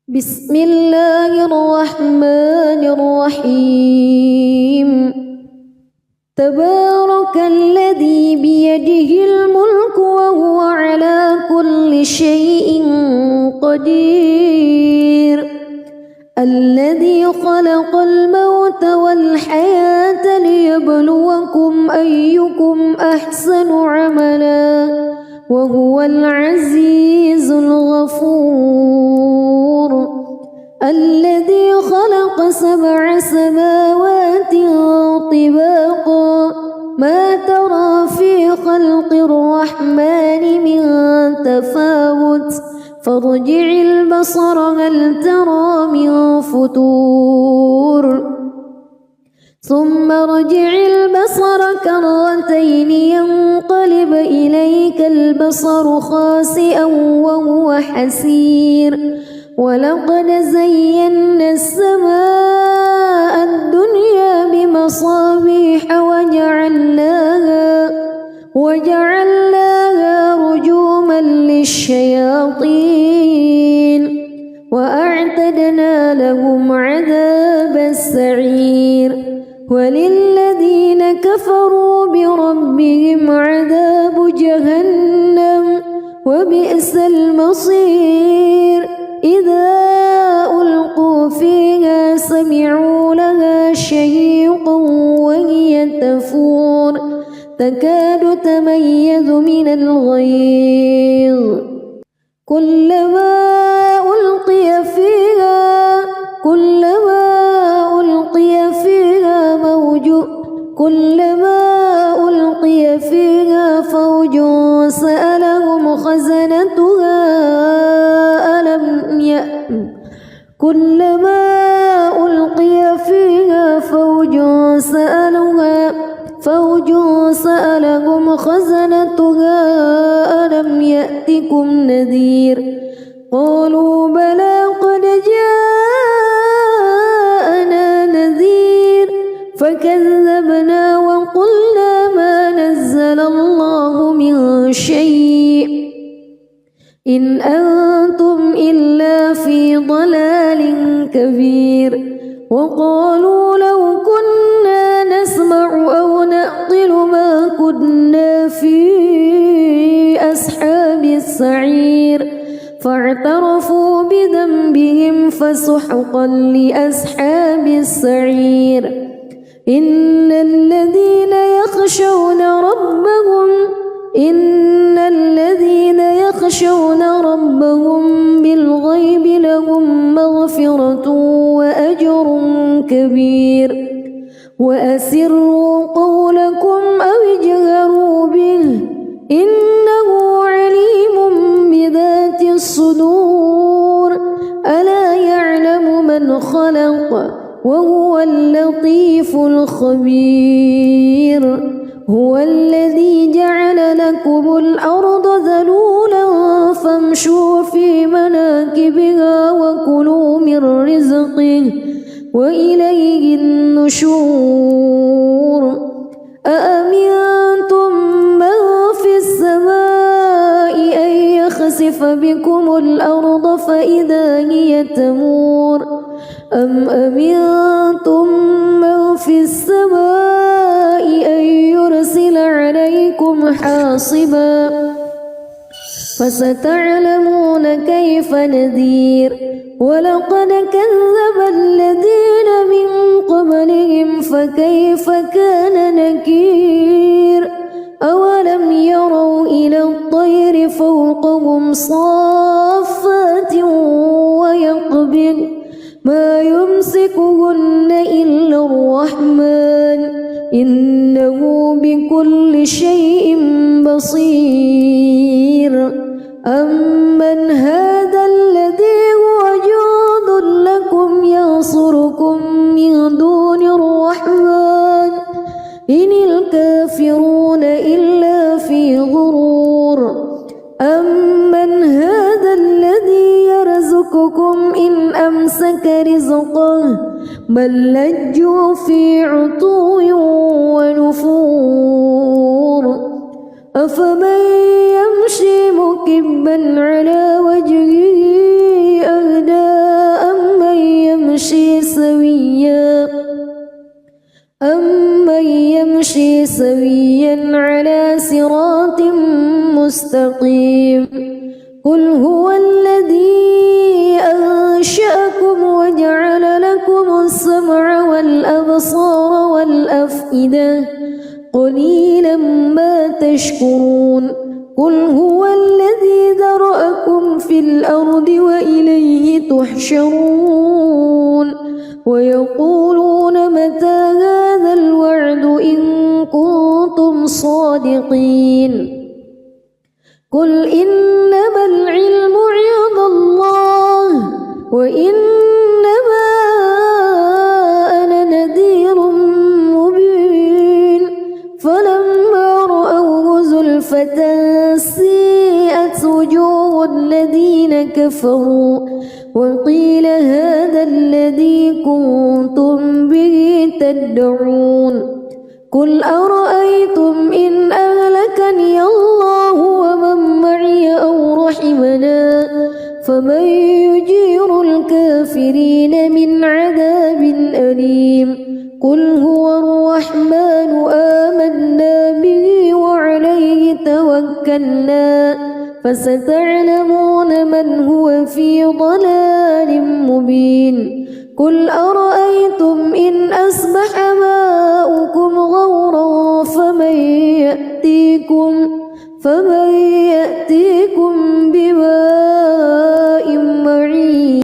بسم الله الرحمن الرحيم تبارك الذي بيده الملك وهو على كل شيء قدير الذي خلق الموت والحياة ليبلوكم أيكم أحسن عملا وهو العزيز الغفور الذي خلق 7 سماوات طباقا ما ترى في خلق الرحمن من تفاوت فارجع البصر هل ترى من فتور ثم ارجع البصر كرتين ينقلب إليك البصر خاسئا وهو حسير ولقد زينا السماء الدنيا بمصابيح وجعلناها رجوما للشياطين وأعتدنا لهم عذاب السعير وللذين كفروا بربهم عذاب جهنم وبئس المصير إذا ألقوا فيها سمعوا لها شهيقا وهي تفور تكاد تميز من الغيظ كلما ألقي فيها فوج سألهم خزنتها ألم يأتكم نذير قالوا بلى قد جاءنا نذير فكذبنا وقلنا ما نزل الله من شيء إن أنتم إلا في ضلال كبير وقالوا لو كنا نسمع أو نعقل ما كنا في أصحاب السعير فاعترفوا بذنبهم فسحقا لأصحاب السعير إن الذين يخشون ربهم بالغيب لهم مغفرة وأجر كبير وأسروا قولكم أو اجهروا به إنه عليم بذات الصدور ألا يعلم من خلق وهو اللطيف الخبير هو الذي جعل لكم الأرض ذلولا فامشوا في مناكبها وكلوا من رزقه وإليه النشور أأمنتم من في السماء أن يخسف بكم الأرض فإذا هي تمور أم أمنتم من في السماء أن يرسل عليكم حاصبا فستعلمون كيف نذير ولقد كذب الذين من قبلهم فكيف كان نكير أولم يروا إلى الطير فوقهم صافات ويقبض ما يمسكهن إلا الرحمن إنه بكل شيء بصير أمن هذا الذي هو جند لكم ينصركم من دون الرحمن إن الكافرون إلا في غرور أمن هذا الذي يرزقكم إن أمسك رزقه بل لجوا في عتو ونفور أفمن يمشي مكبا على وجهه أهدى سويا على صراط مستقيم قل هو الذي أنشأكم وجعل لكم السمع والأبصار والأفئدة قليلا ما تشكرون قل هو الذي ذرأكم في الأرض وإليه تحشرون ويقولون متى هذا الوعد إن كنتم صادقين قل إنما العلم عند الله وإنما أنا نذير مبين فلما رأوه زلفة سيئت وجوه الذين كفروا وقيل هذا الذي كنتم به تدعون قل أرأيتم إن أهلكني الله ومن معي أو رحمنا فمن يجير الكافرين من عذاب أليم قل هو الرحمن آمنا به وعليه توكلنا فستعلمون من هو في ضلال مبين قل أرأيتم إن أصبح ماؤكم غورا فمن يأتيكم بماء معين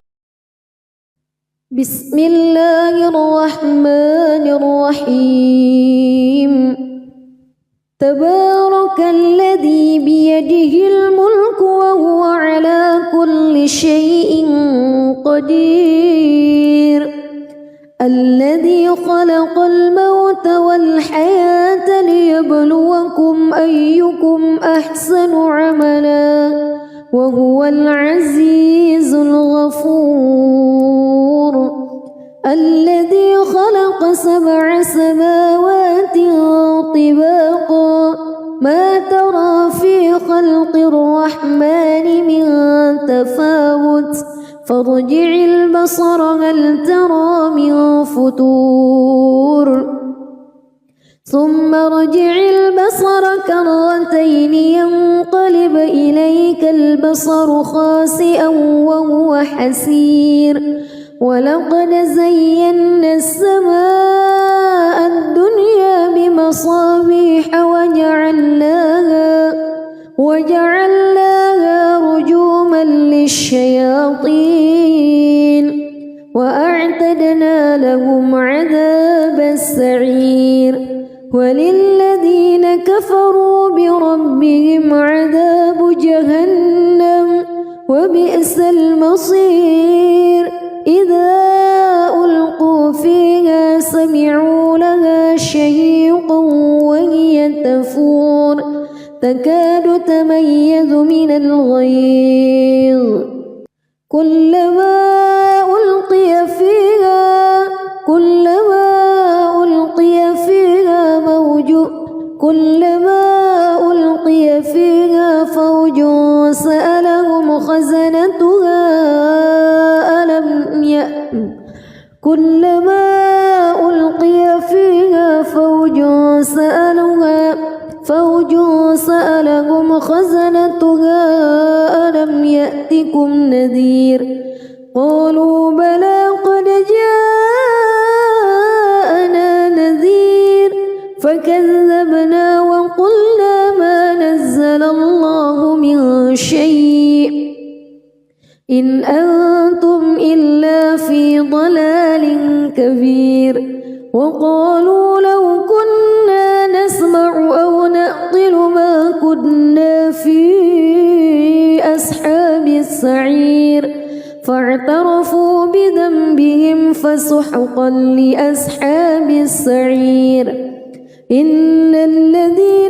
بسم الله الرحمن الرحيم تبارك الذي بيده الملك وهو على كل شيء قدير الذي خلق الموت والحياة ليبلوكم أيكم أحسن عملا وهو العزيز الغفور الذي خلق 7 سماوات طباقا ما ترى في خلق الرحمن من تفاوت فارجع البصر هل ترى من فتور ثم ارجع البصر كرتين ينقلب إليك البصر خاسئا وهو حسير ولقد زينا السماء الدنيا بمصابيح وجعلناها رجوما للشياطين وأعتدنا لهم عذاب السعير وللذين كفروا بربهم عذاب جهنم وبئس المصير إذا ألقوا فيها سمعوا لها شهيقا وهي تفور تكاد تميز من الغيظ كلما ألقي فيها فوج سألهم خزنتها ألم يأتكم نذير قالوا بلى قد جاءنا نذير فكذبنا وقلنا ما نزل الله من شيء إن أنتم إلا في ضلال كبير وقالوا لو كنا نسمع أو نعقل ما كنا في أصحاب السعير فاعترفوا بذنبهم فسحقا لأصحاب السعير إن الذين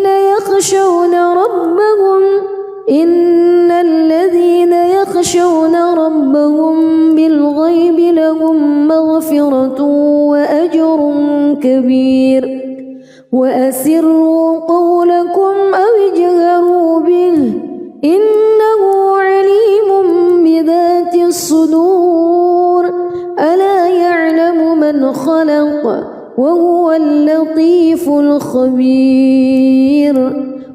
يخشون ربهم بالغيب لهم مغفرة وأجر كبير وأسروا قولكم أو اجهروا به إنه عليم بذات الصدور ألا يعلم من خلق وهو اللطيف الخبير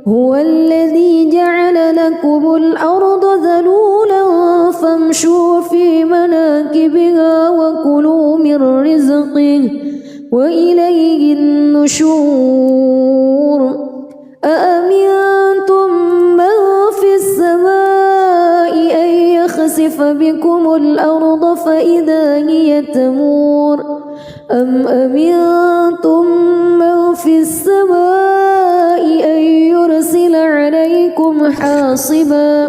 هو الذي جعل لكم الأرض ذلولا فامشوا في مناكبها وكلوا من رزقه وإليه النشور أأمنتم من في السماء أن يخسف بكم الأرض فإذا هي تمور أم أمنتم من في السماء أن يرسل عليكم حاصبا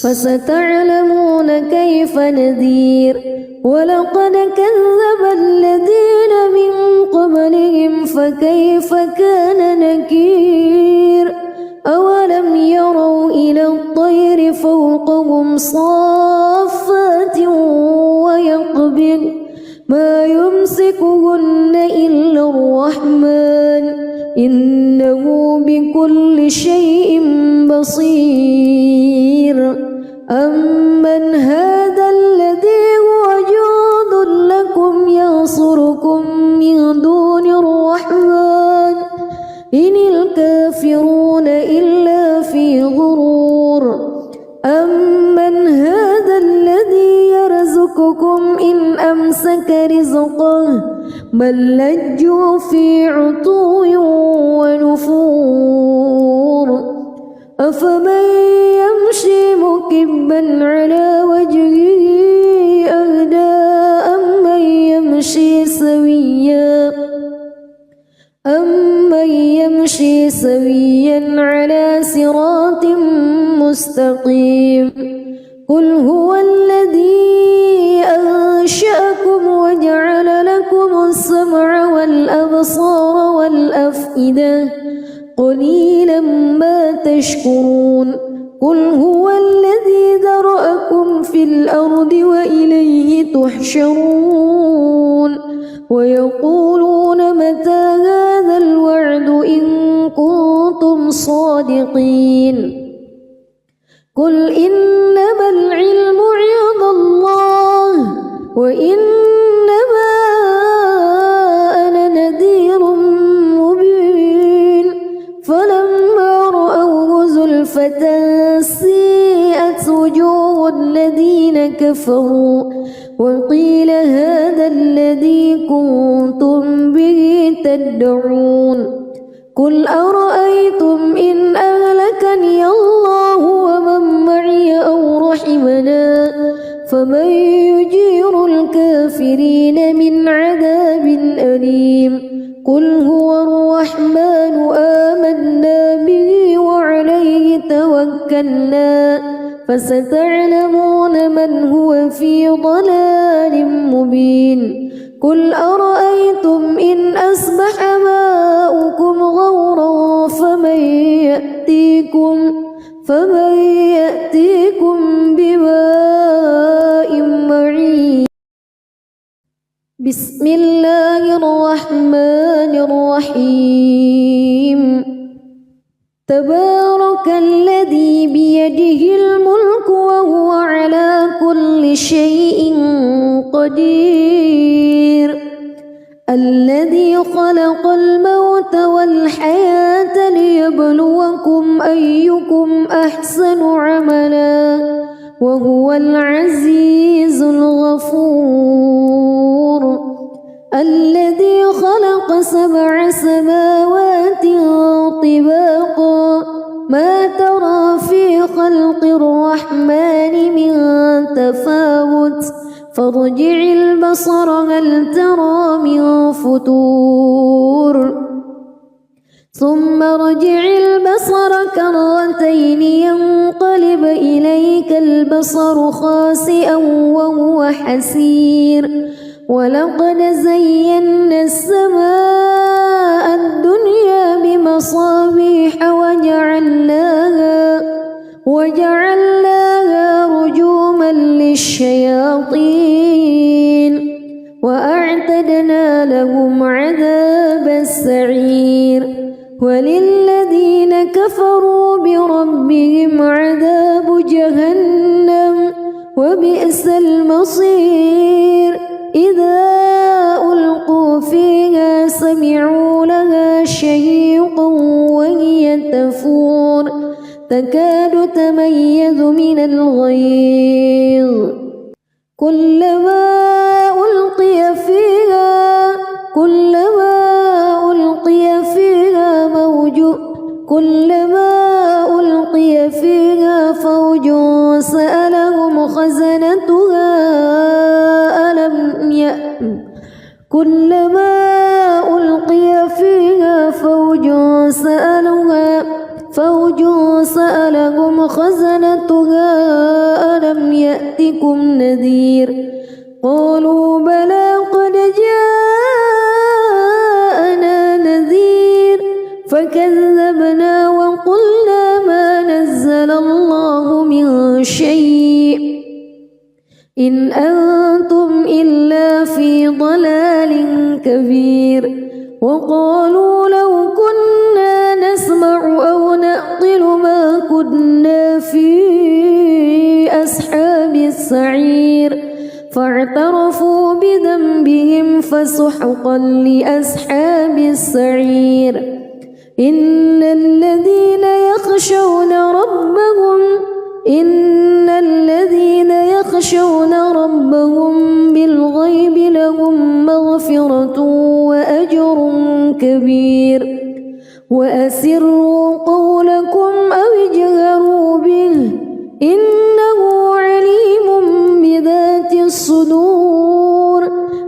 فستعلمون كيف نذير ولقد كذب الذين من قبلهم فكيف كان نكير أولم يروا إلى الطير فوقهم صافات ويقبض ما يمسكهن إلا الرحمن إنه بكل شيء بصير أمن هذا الذي هو جند لكم ينصركم من دون الرحمن إن الكافرون إلا في غرور أمن هذا الذي يرزقكم إن أمسك رزقه بل لجوا في عتو ونفور أفمن يمشي مكبا على وجهه أهدى أمن يمشي سويا على صراط مستقيم قل هو الذي أنشأكم وجعل لكم السمع والأبصار والأفئدة قليلا ما تشكرون قل هو الذي ذرأكم في الأرض وإليه تحشرون ويقولون متى هذا الوعد إن كنتم صادقين قل إنما العلم عند الله وإنما أنا نذير مبين فلما رأوه زلفة سيئت وجوه الذين كفروا وقيل هذا الذي كنتم به تدعون قل أرأيتم إن أهلكني الله ومن معي أو رحمنا فمن يجير الكافرين من عذاب أليم قل هو الرحمن آمنا به وعليه توكلنا فستعلمون من هو في ضلال مبين قل أرأيتم إن أصبح ماؤكم غورا فمن يأتيكم بماء معين بسم الله الرحمن الرحيم تبارك الذي بيده الملك وهو على كل شيء قدير الذي خلق الموت والحياة ليبلوكم أيكم أحسن عملا وهو العزيز الغفور الذي خلق 7 سماوات طباقا ما ترى في خلق الرحمن من تفاوت فارجع البصر هل ترى من فتور ثم ارجع البصر كرتين ينقلب إليك البصر خاسئا وهو حسير ولقد زينا السماء الدنيا بمصابيح وجعلناها رجوما للشياطين وأعتدنا لهم عذاب السعير وللذين كفروا بربهم عذاب جهنم وبئس المصير إذا ألقوا فيها تكاد تميز من الغيظ كلما ألقي فيها فوج سألهم خزنتها ألم يأتكم نذير قالوا بلى قد جاءنا نذير فكذبنا وقلنا ما نزل الله من شيء إن أنتم إلا في ضلال كبير وقالوا لو كنا نسمع أو نعقل ما كنا في أصحاب السعير فاعترفوا بذنبهم فسحقا لأصحاب السعير إن الذين يخشون ربهم بالغيب لهم مغفرة وأجر كبير وأسروا قولكم أو اجهروا به إنه عليم بذات الصدور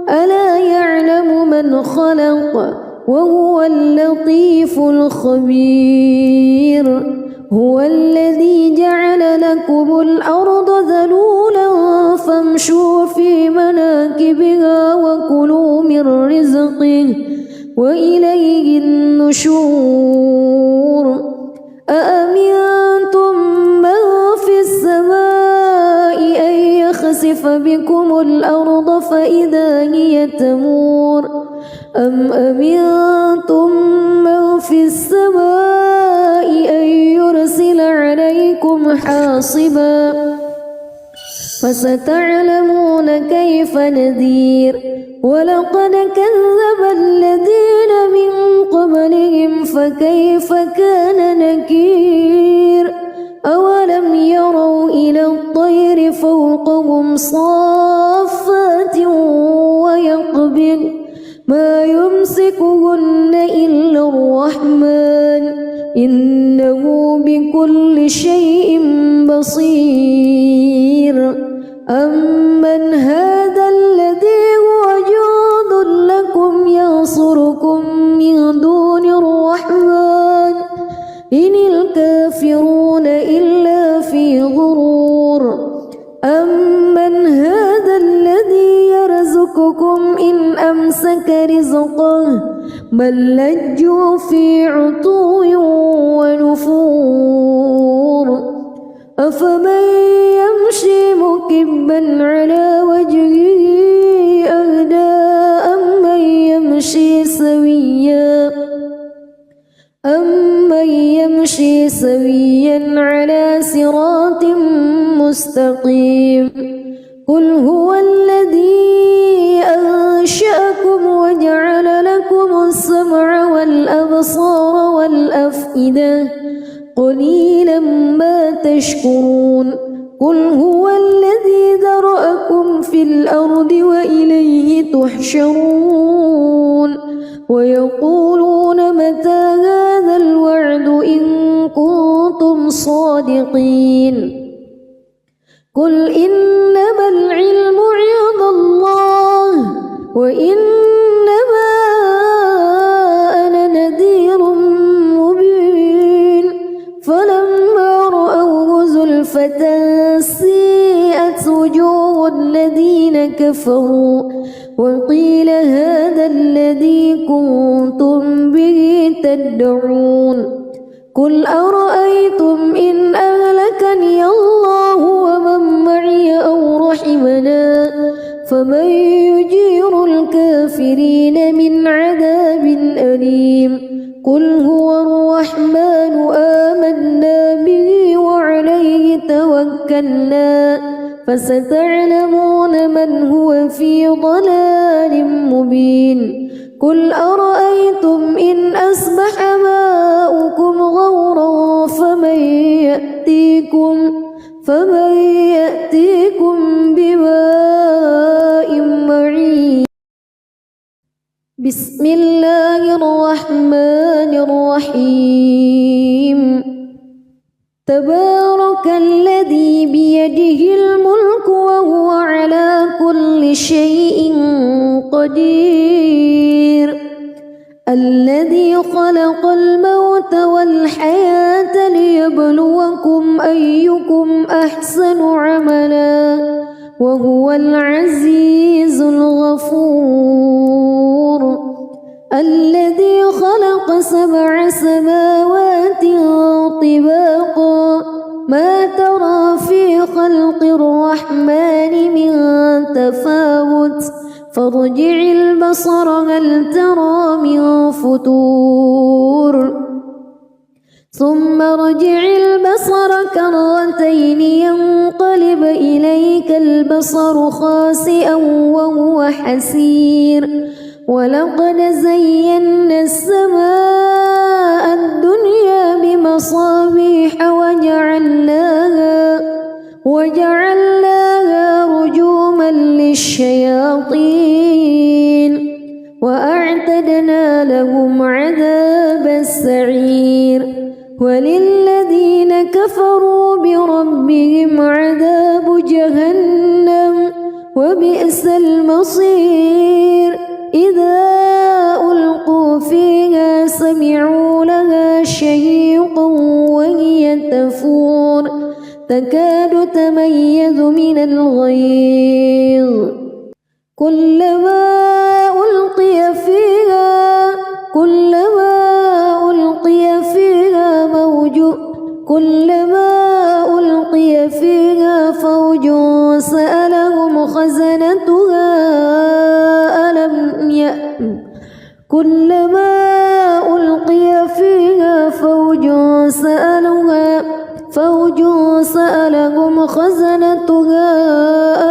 ألا يعلم من خلق وهو اللطيف الخبير هو الذي جعل لكم الأرض ذلولا فامشوا في مناكبها وكلوا من رزقه وإليه النشور أأمنتم من في السماء أن يخسف بكم الأرض فإذا هي تمور أم أمنتم من في السماء أن يرسل عليكم حاصبا فستعلمون كيف نذير ولقد كذب الذين من قبلهم فكيف كان نكير أولم يروا إلى الطير فوقهم صافات ويقبض ما يمسكهن إلا الرحمن إنه بكل شيء بصير أمن هذا الذي هو جند لكم ينصركم من دون الرحمن إن الكافرون إلا في غرور أمن هذا الذي يرزقكم إن أمسك رزقه بل لجوا في عتو ونفور أفمن يمشي مكبا على وجهه أهدى أمن يمشي سويا على صراط مستقيم قل هو الذي أنشأكم وجعل لكم السمع والأبصار والأفئدة قليلا ما تشكرون قل هو الذي ذرأكم في الأرض وإليه تحشرون ويقولون متى هذا الوعد إن كنتم صادقين قل إنما العلم عند الله وإنما أنا نذير مبين فلما رأوه زلفة سيئت وجوه الذين كفروا وقيل هذا الذي كنتم به تدعون قل أرأيتم إن أهلكني الله ومن معي أو رحمنا فمن يجير الكافرين من عذاب أليم قل هو الرحمن آمنا به وعليه توكلنا فستعلمون من هو في ضلال مبين قل أرأيتم إن أصبح ماؤكم غورا فمن يأتيكم بماء معين. بسم الله الرحمن الرحيم. تبارك الذي بيده الملك وهو على كل شيء قدير. الذي خلق الموت والحياة ليبلوكم أيكم أحسن عملا وهو العزيز الغفور. الذي خلق 7 سماوات طباقا ما ترى في خلق الرحمن من تفاوت فارجع البصر هل ترى من فتور ثم ارجع البصر كرتين ينقلب إليك البصر خاسئا وهو حسير. ولقد زينا السماء الدنيا بمصابيح وجعلناها رجوما للشياطين وأعتدنا لهم عذاب السعير. وللذين كفروا بربهم عذاب جهنم وبئس المصير. إذا ألقوا فيها سمعوا لها شهيقا وهي تفور تكاد تميز من الغيظ. كلما ألقي فيها فوج سألهم خزنتها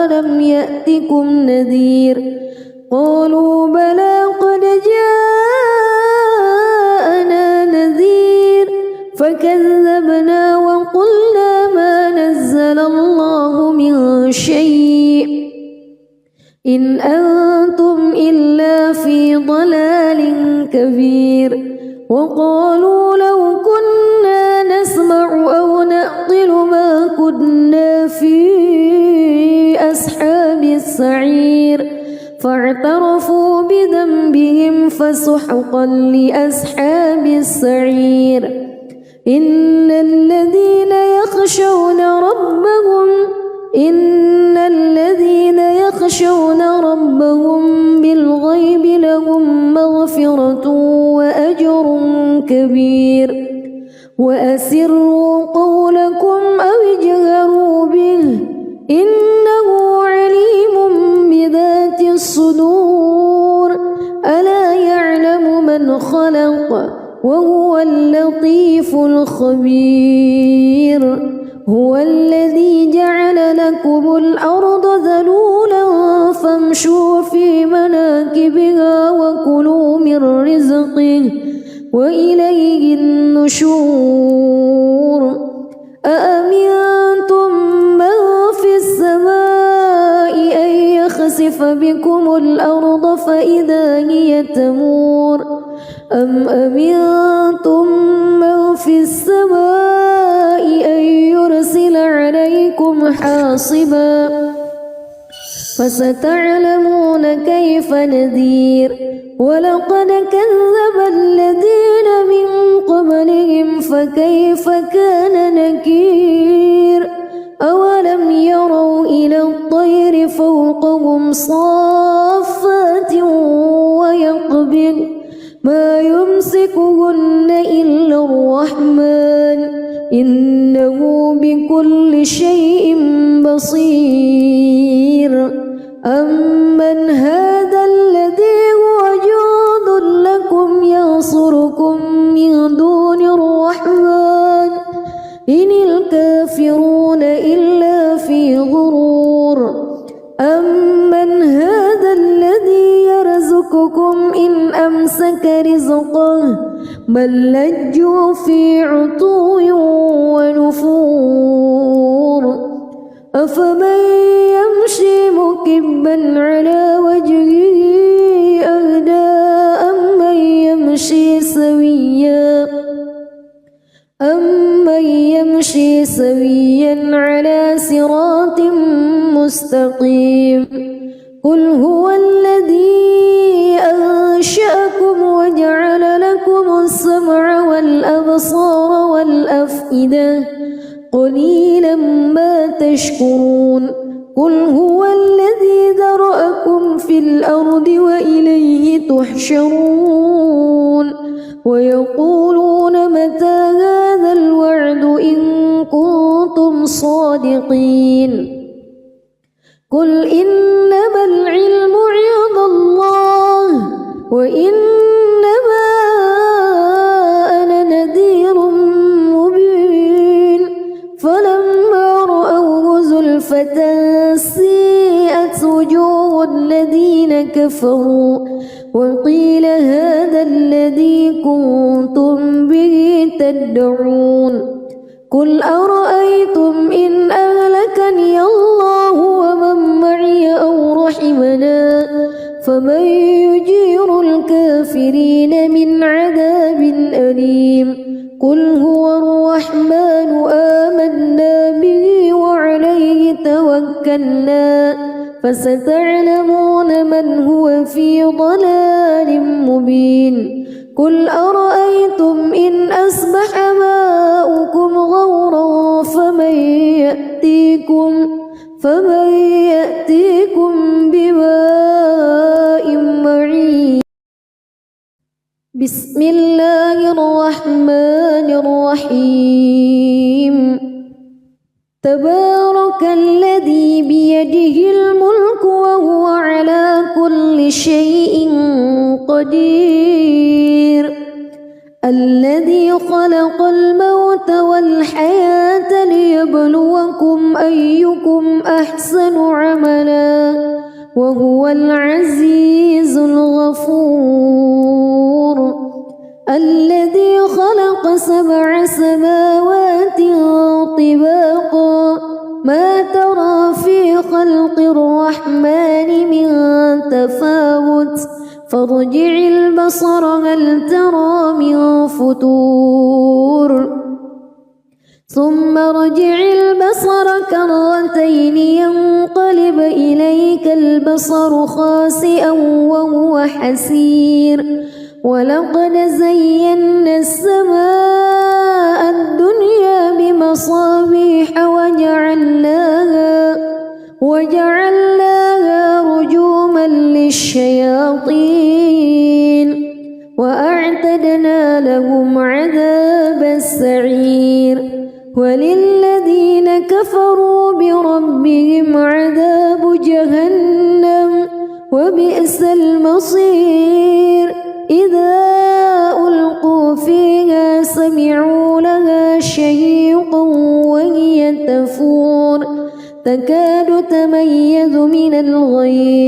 ألم يأتكم نذير. قالوا بلى قد جاءنا نذير فكذبنا وقلنا ما نزل الله من شيء إن أنتم إلا في ضلال كبير. وقالوا لو كنا نسمع أو نعقل ما كنا في أصحاب السعير فاعترفوا بذنبهم فسحقا لأصحاب السعير. إن الذين يخشون ربهم بالغيب لهم مغفرة وأجر كبير. وأسروا قولكم أو اجهروا به إنه عليم بذات الصدور. ألا يعلم من خلق وهو اللطيف الخبير. هو الذي جعل لكم الأرض ذلولا فامشوا في مناكبها وكلوا من رزقه وإليه النشور. أأمنتم من في السماء أن يخسف بكم الأرض فإذا هي تمور أم أمنتم من في السماء أن يرسل عليكم حاصبا فستعلمون كيف نذير. ولقد كذب الذين من قبلهم فكيف كان نكير. أولم يروا إلى الطير فوقهم صافات ويقبضن ما يمسكهن إلا الرحمن إنه بكل شيء بصير. أمن هذا الذي هو جند لكم ينصركم من دون الرحمن إن الكافرون إلا في غرور. أمن هذا الذي يرزقكم إن أمسك رزقه بل لجوا في عتو ونفور أفمن يمشي مكبا على وجهه أهدى أمن يمشي سويا على صراط مستقيم قل هو الذي أنشأكم وجعل لكم السمع والأبصار والأفئدة قليلا ما تشكرون قل هو الذي ذرأكم في الأرض وإليه تحشرون ويقولون متى هذا الوعد إن كنتم صادقين قل إنما العلم عند الله وإنما أنا نذير مبين فلما رأوه زلفة سيئت وجوه الذين كفروا وقيل هذا الذي كنتم به تدعون قل أرأيتم إن أهلكني الله ومن معي أو رحمنا فمن يجير الكافرين من عذاب أليم قل هو الرحمن آمنا به وعليه توكلنا فستعلمون من هو في ضلال مبين قل أرأيتم إن أصبح ماؤكم غورا فمن يأتيكم بماء معين بسم الله الرحمن الرحيم تبارك الذي بيده الملك وهو على كل شيء قدير الذي خلق الموت والحياة ليبلوكم أيكم أحسن عملا وهو العزيز الغفور الذي خلق 7 سماوات طباقا ما ترى في خلق الرحمن من تفاوت فارجع البصر هل ترى من فتور ثم ارجع البصر كرتين ينقلب إليك البصر خاسئا وهو حسير ولقد زينا السماء الدنيا بمصابيح وجعلناها رجوما للشياطين وأعتدنا لهم عذاب السعير وللذين كفروا بربهم عذاب جهنم وبئس المصير إذا ألقوا فيها سمعوا لها شهيقا وهي تفور تكاد تميز من الغيظ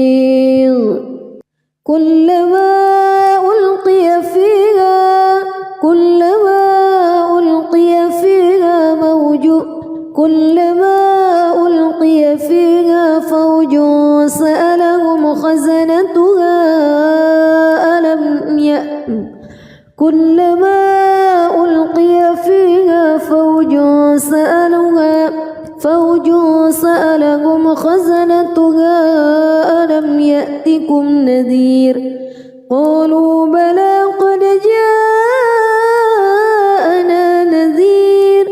كلما ألقي فيها فوج سألهم خزنتها ألم يأتكم نذير قالوا بلى قد جاءنا نذير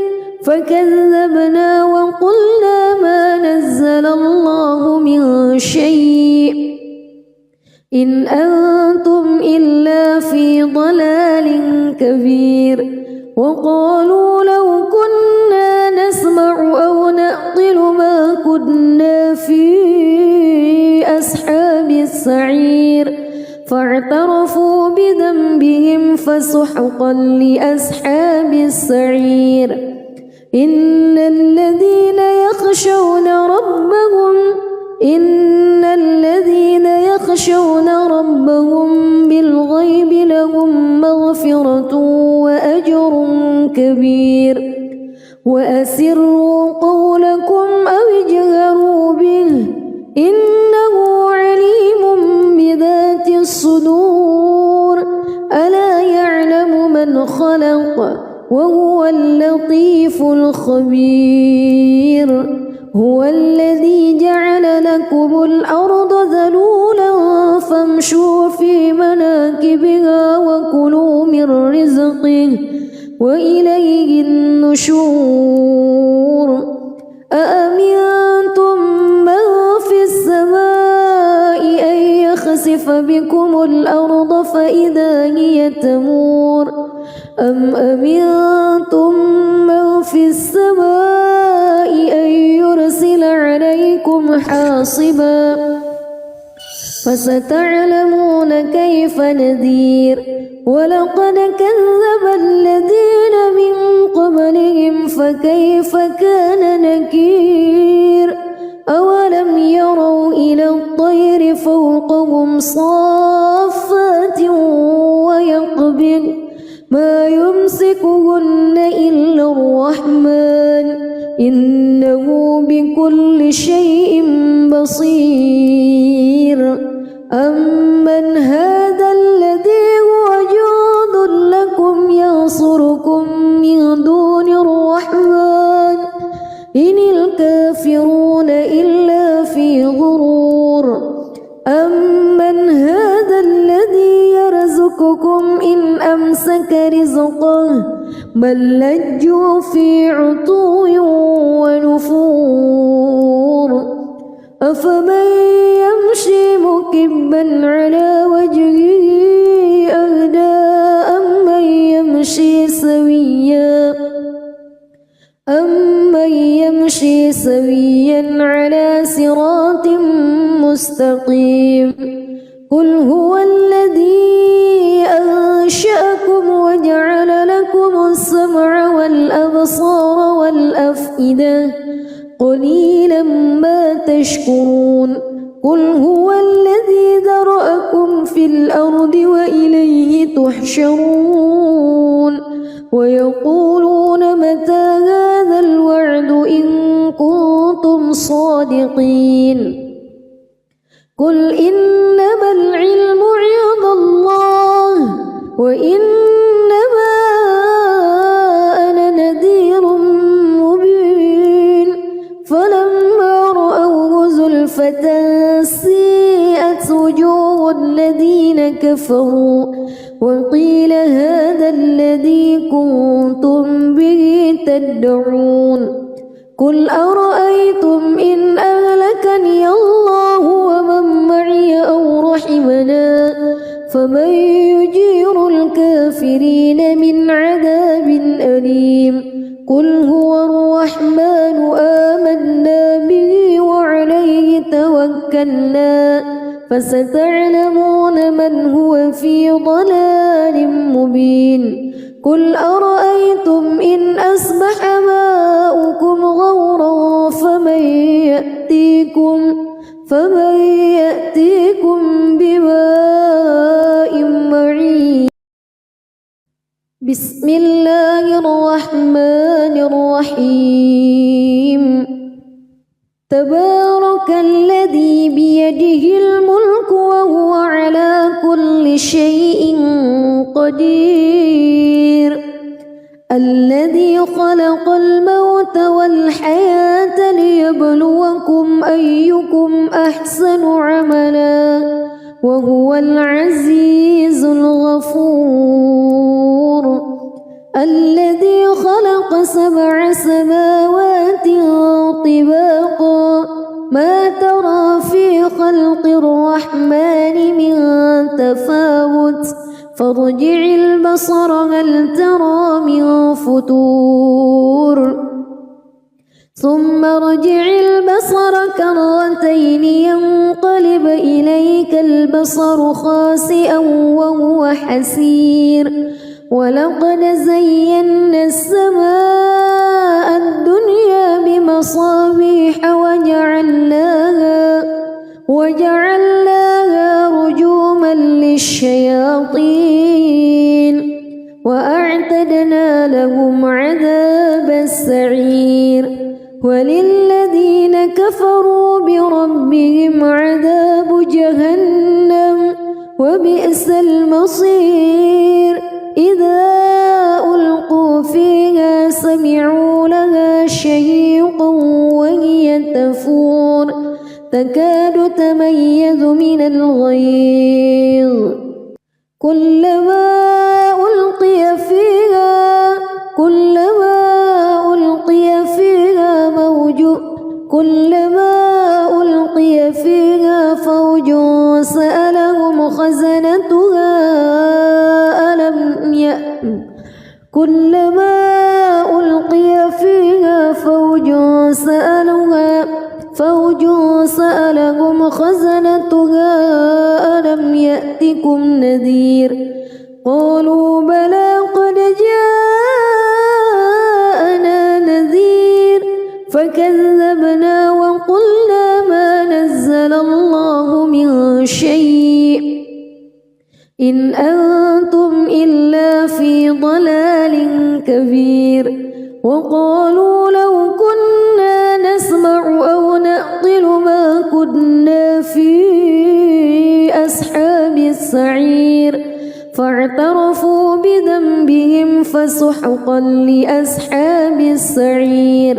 فكذبنا وقلنا ما نزل الله من شيء إن أنتم إلا في ضلال كبير وقالوا لو كنا نسمع أو نعقل ما كنا في أصحاب السعير فاعترفوا بذنبهم فسحقا لأصحاب السعير إن الذين يخشون ربهم بالغيب مغفرة وأجر كبير وأسروا قولكم أو اجهروا به إنه عليم بذات الصدور ألا يعلم من خلق وهو اللطيف الخبير هو الذي جعل لكم الأرض ذلولا فامشوا في مناكبها وكلوا من رزقه وإليه النشور أأمنتم من في السماء أن يخسف بكم الأرض فإذا هي تمور أم أمنتم من في السماء أن يرسل عليكم حاصبا فستعلمون كيف نذير ولقد كذب الذين من قبلهم فكيف كان نكير أولم يروا إلى الطير فوقهم صافات ويقبض ما يمسكهن إلا الرحمن إنه بكل شيء بصير أمن هذا الذي هو جند لكم ينصركم من دون الرحمن إن الكافرون إلا في غرور أمن هذا الذي يرزقكم إن أمسك رزقه بل لجوا في عتو ونفور أفمن يمشي مكبا على وجهه أهدى أمن يمشي سويا على صراط مستقيم قل هو الذي أنشأكم وجعل لكم السمع والأبصار والأفئدة قليلا ما تشكرون قل هو الذي ذرأكم في الأرض وإليه تحشرون ويقولون متى هذا الوعد إن كنتم صادقين قل إنما العلم عند الله وإنما أنا نذير مبين فلما رأوه زلفة سيئت وجوه الذين كفروا وقيل هذا الذي كنتم به تدعون قل أرأيتم إن أهلكني الله ومن معي أو رحمنا فمن يجير الكافرين من عذاب أليم قل هو الرحمن آمنا به وعليه توكلنا فستعلمون من هو في ضلال مبين قل أرأيتم إن أصبح ماؤكم غورا فمن يأتيكم بماء معين بسم الله الرحمن الرحيم تبارك الذي بيده الملك وهو على كل شيء قدير الذي خلق الموت والحياة ليبلوكم أيكم أحسن عملا وهو العزيز الغفور الذي خلق 7 سماوات طباقا ما ترى في خلق الرحمن من تفاوت فارجع البصر هل ترى من فتور ثم ارجع البصر كرتين ينقلب إليك البصر خاسئا وهو حسير ولقد زينا السماء الدنيا بمصابيح وجعلناها رجوما للشياطين أعتدنا لهم عذاب السعير وللذين كفروا بربهم عذاب جهنم وبئس المصير إذا ألقوا فيها سمعوا لها شهيقا وهي تفور تكاد تميز من الغيظ كلما ألقي فيها فوج سألهم خزنتها ألم يأتكم نذير قالوا بلى قد جاءنا نذير فكذبنا وقلنا ما نزل الله من شيء إن أنتم إلا في ضلال كبير وقالوا لو كنا نسمع أو نعقل ما كنا في أصحاب السعير فاعترفوا بذنبهم فسحقا لأصحاب السعير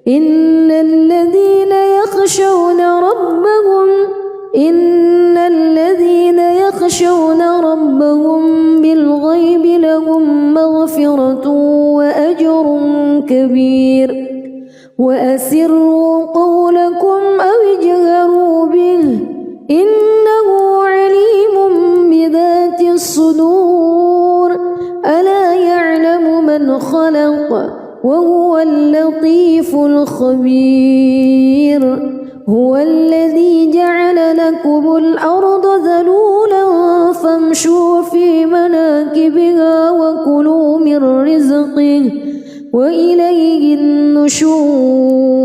إن الذين يخشون ربهم بالغيب لهم مغفرة وأجر كبير وأسروا قولكم أو اجهروا به إنه عليم بذات الصدور ألا يعلم من خلق وهو اللطيف الخبير هو الذي جعل لكم الأرض ذلولا فامشوا في مناكبها وكلوا من رزقه وإليه النشور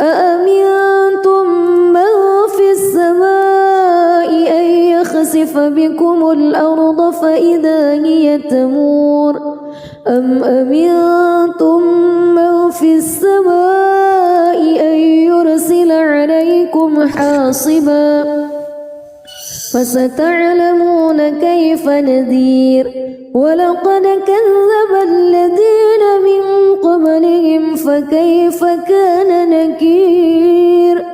أأمنتم من في السماء أن يخسف بكم الأرض فإذا هي تمور أم أمنتم من في السماء أن يرسل عليكم حاصبا فستعلمون كيف نذير ولقد كذب الذين من قبلهم فكيف كان نكير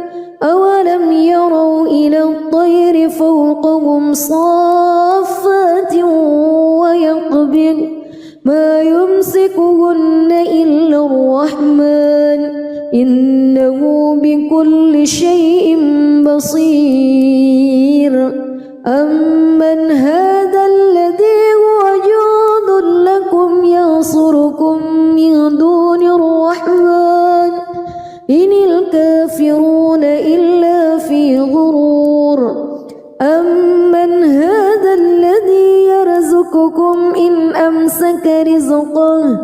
أولم يروا إلى الطير فوقهم صافات ويقبض ما يمسكهن إلا الرحمن إنه بكل شيء بصير أمن هذا الذي هو جند لكم ينصركم من دون الرحمن إن الكافرون إلا في غرور أمن هذا الذي يرزقكم إن أمسك رزقه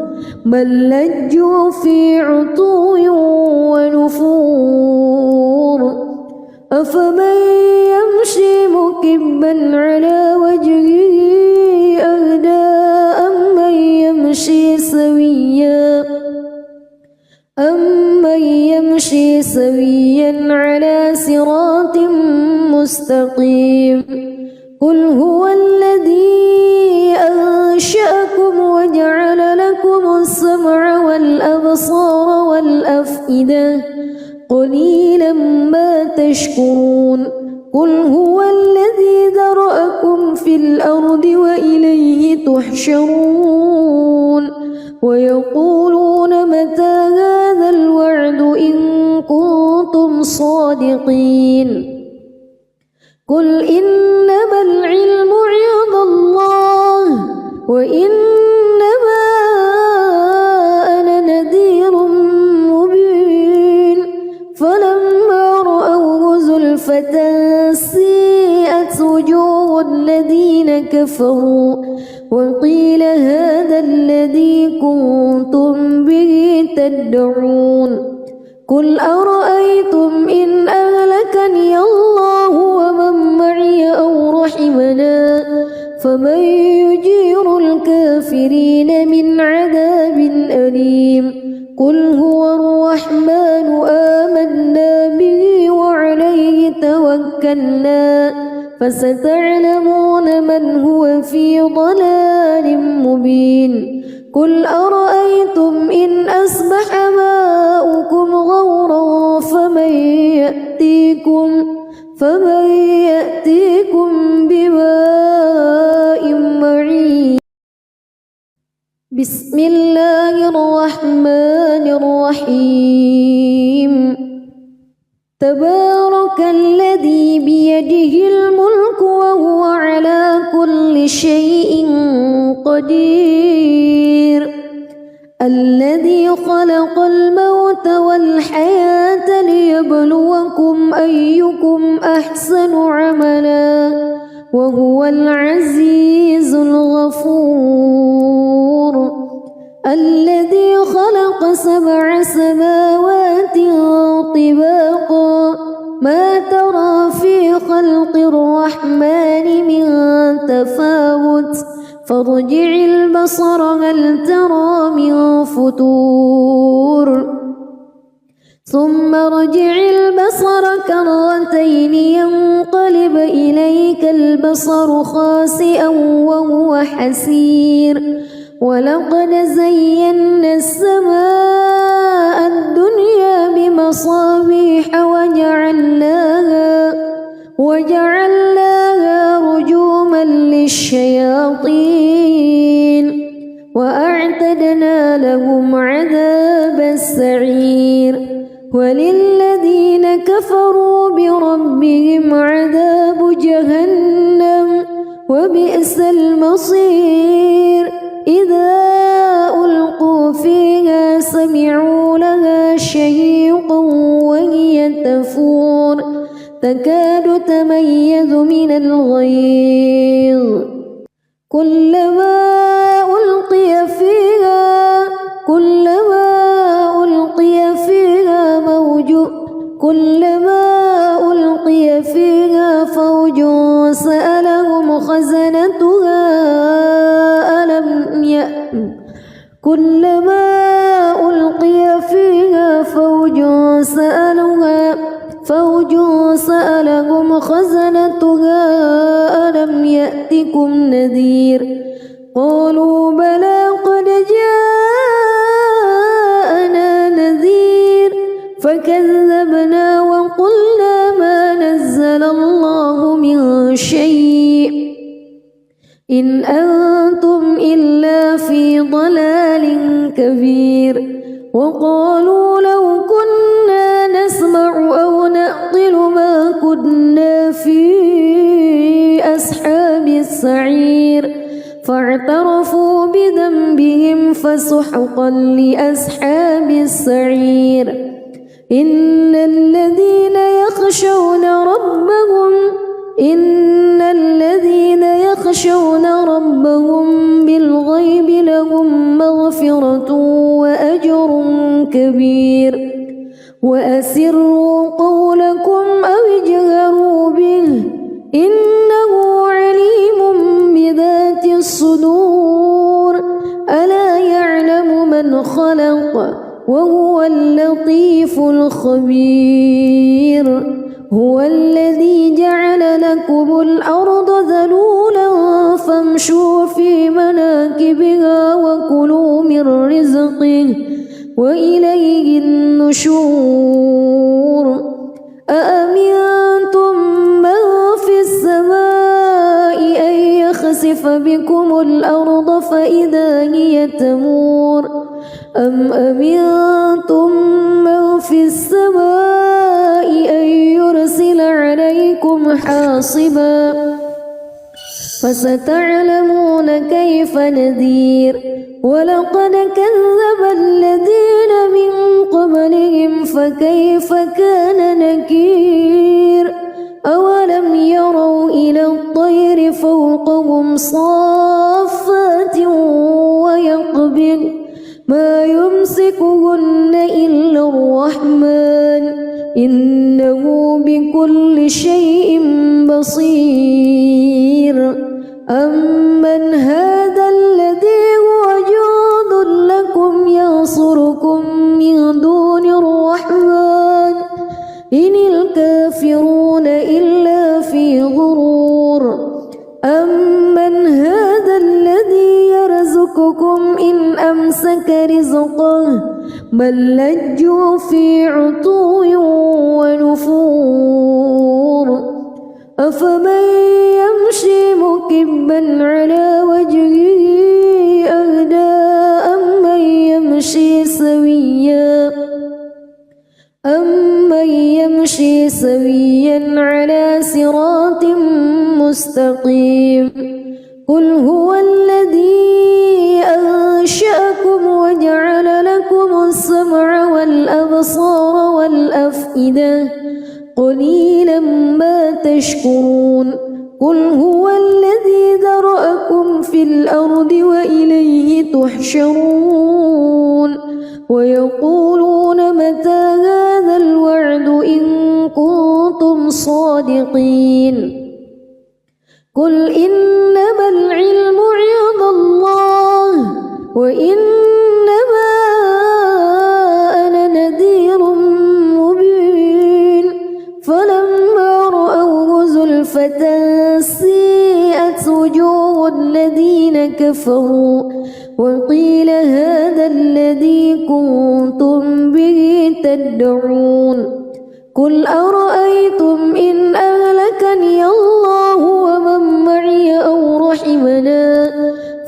بل لجوا في عتو ونفور أفمن يمشي مكبا على وجهه أهدى أمن يمشي سويا على صراط مستقيم قل هو الذي أنشأكم وجعل لكم السمع والأبصار والأفئدة قليلا ما تشكرون قل هو الذي ذرأكم في الأرض وإليه تحشرون ويقولون متى هذا الوعد إن كنتم صادقين قل إنما العلم عند الله وإنما أنا نذير مبين فلما رأوه زلفة سيئت وجوه الذين كفروا وقيل هذا الذي كنتم به تدعون قل أرأيتم إن أهلكني الله ومن معي أو رحمنا فمن يجير الكافرين قل هو الرحمن آمنا به وعليه توكلنا فستعلمون من هو في ضلال مبين قل أرأيتم إن أصبح ماؤكم غورا فمن يأتيكم بماء معين. بسم الله الرحمن الرحيم. تبارك الذي بيده الملك وهو على كل شيء قدير الذي خلق الموت والحياة ليبلوكم أيكم أحسن عملا وهو العزيز الغفور الذي خلق 7 سماوات طباقا ما ترى في خلق الرحمن من تفاوت فارجع البصر هل ترى من فتور ثم ارجع البصر كرتين ينقلب إليك البصر خاسئا وهو حسير ولقد زينا السماء الدنيا بمصابيح وجعلناها رجوما للشياطين وأعتدنا لهم عذاب السعير وللذين كفروا بربهم عذاب جهنم وبئس المصير إذا ألقوا فيها سمعوا لها شهيقا وهي تفور تكاد تميز من الغيظ كلما ألقي فيها فوج سألهم خزنتها كلما ألقي فيها فوج سألهم خزنتها ألم يأتكم نذير قالوا بلى قد جاءنا نذير فكذبنا وقلنا ما نزل الله من شيء إن أنتم إلا في ضلال كبير وقالوا لو كنا نسمع أو نعقل ما كنا في أصحاب السعير فاعترفوا بذنبهم فسحقا لأصحاب السعير إن الذين يخشون ربهم بالغيب لهم مغفرة وأجر كبير وأسروا قولكم أو اجهروا به إنه عليم بذات الصدور ألا يعلم من خلق وهو اللطيف الخبير هو الذي جعل لكم الأرض ذلولا فامشوا في مناكبها وكلوا من رزقه وإليه النشور أأمنتم من في السماء أن يخسف بكم الأرض فإذا هي تمور أم أمنتم من في السماء أن يرسل عليكم حاصبا فستعلمون كيف نذير ولقد كذب الذين من قبلهم فكيف كان نكير أولم يروا إلى الطير فوقهم صافات ويقبض ما يمسكهن إلا الرحمن إنه بكل شيء بصير أمن هذا الذي هو جند لكم ينصركم من بل لجوا في عتو ونفور أفمن يمشي مكبا على وجهه أهدى أمن يمشي سويا على صراط مستقيم قل هو الذي أنشأكم وجعل لكم السمع والأبصار والأفئدة قليلا ما تشكرون قل هو الذي ذرأكم في الأرض وإليه تحشرون ويقولون متى هذا الوعد إن كنتم صادقين قل إنما العلم عند الله وإنما أنا نذير مبين فلما رأوه زلفة سيئت وجوه الذين كفروا وقيل هذا الذي كنتم به تدعون قل أرأيتم إن أهلكني الله ومن معي أو رحمنا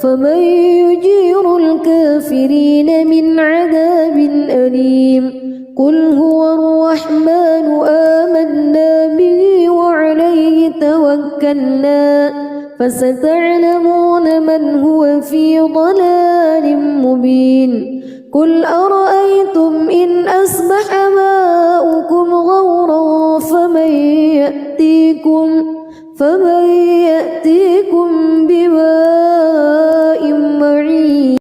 فمن يجير الكافرين من عذاب أليم قل هو الرحمن آمنا به وعليه توكلنا فستعلمون من هو في ضلال مبين قل أرأيتم إن أصبح ماؤكم غورا فمن يأتيكم بماء معين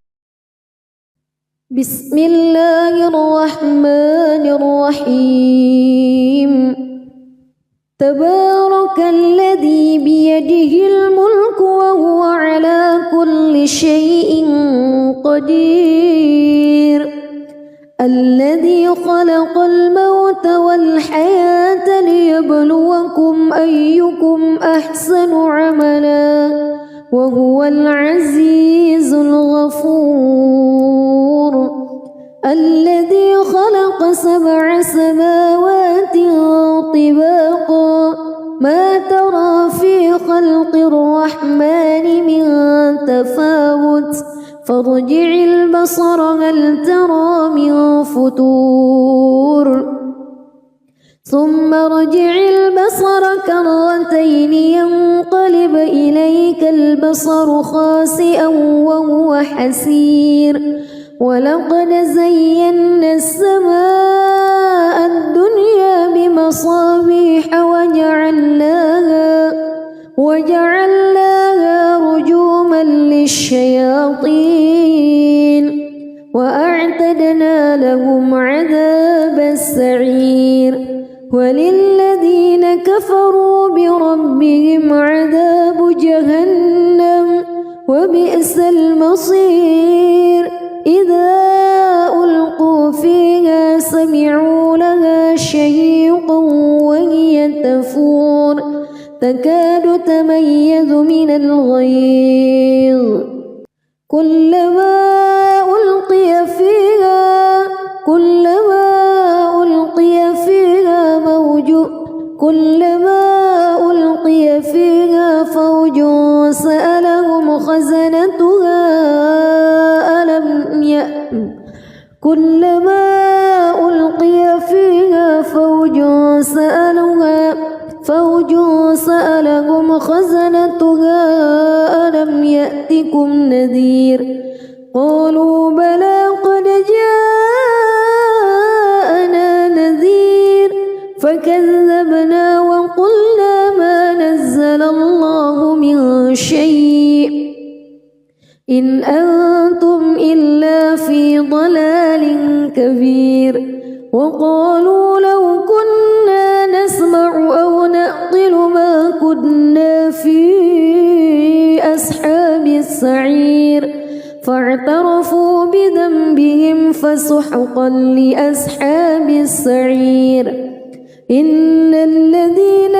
بسم الله الرحمن الرحيم تبارك الذي بيده الملك وهو على كل شيء قدير الذي خلق الموت والحياة ليبلوكم أيكم أحسن عملا وهو العزيز الغفور الذي خلق 7 سماوات طباقا ما ترى في خلق الرحمن من تفاوت فارجع البصر هل ترى من فتور ثم ارجع البصر كرتين ينقلب إليك البصر خاسئا وهو حسير ولقد زينا السماء الدنيا بمصابيح وجعلناها رجوما للشياطين وأعتدنا لهم عذاب السعير وللذين كفروا بربهم عذاب جهنم وبئس المصير إذا ألقوا فيها سمعوا لها شهيقا وهي تفور تكاد تميز من الغيظ كلما ألقي فيها فوج سألهم خزنتها كلما ألقي فيها فوج سألهم خزنتها ألم يأتكم نذير قالوا بلى قد جاءنا نذير فكذبنا وقلنا ما نزل الله من شيء إن أنتم إلا في ضلال كبير وقالوا لو كنا نسمع أو نعقل ما كنا في أصحاب السعير فاعترفوا بذنبهم فسحقا لأصحاب السعير إن الذين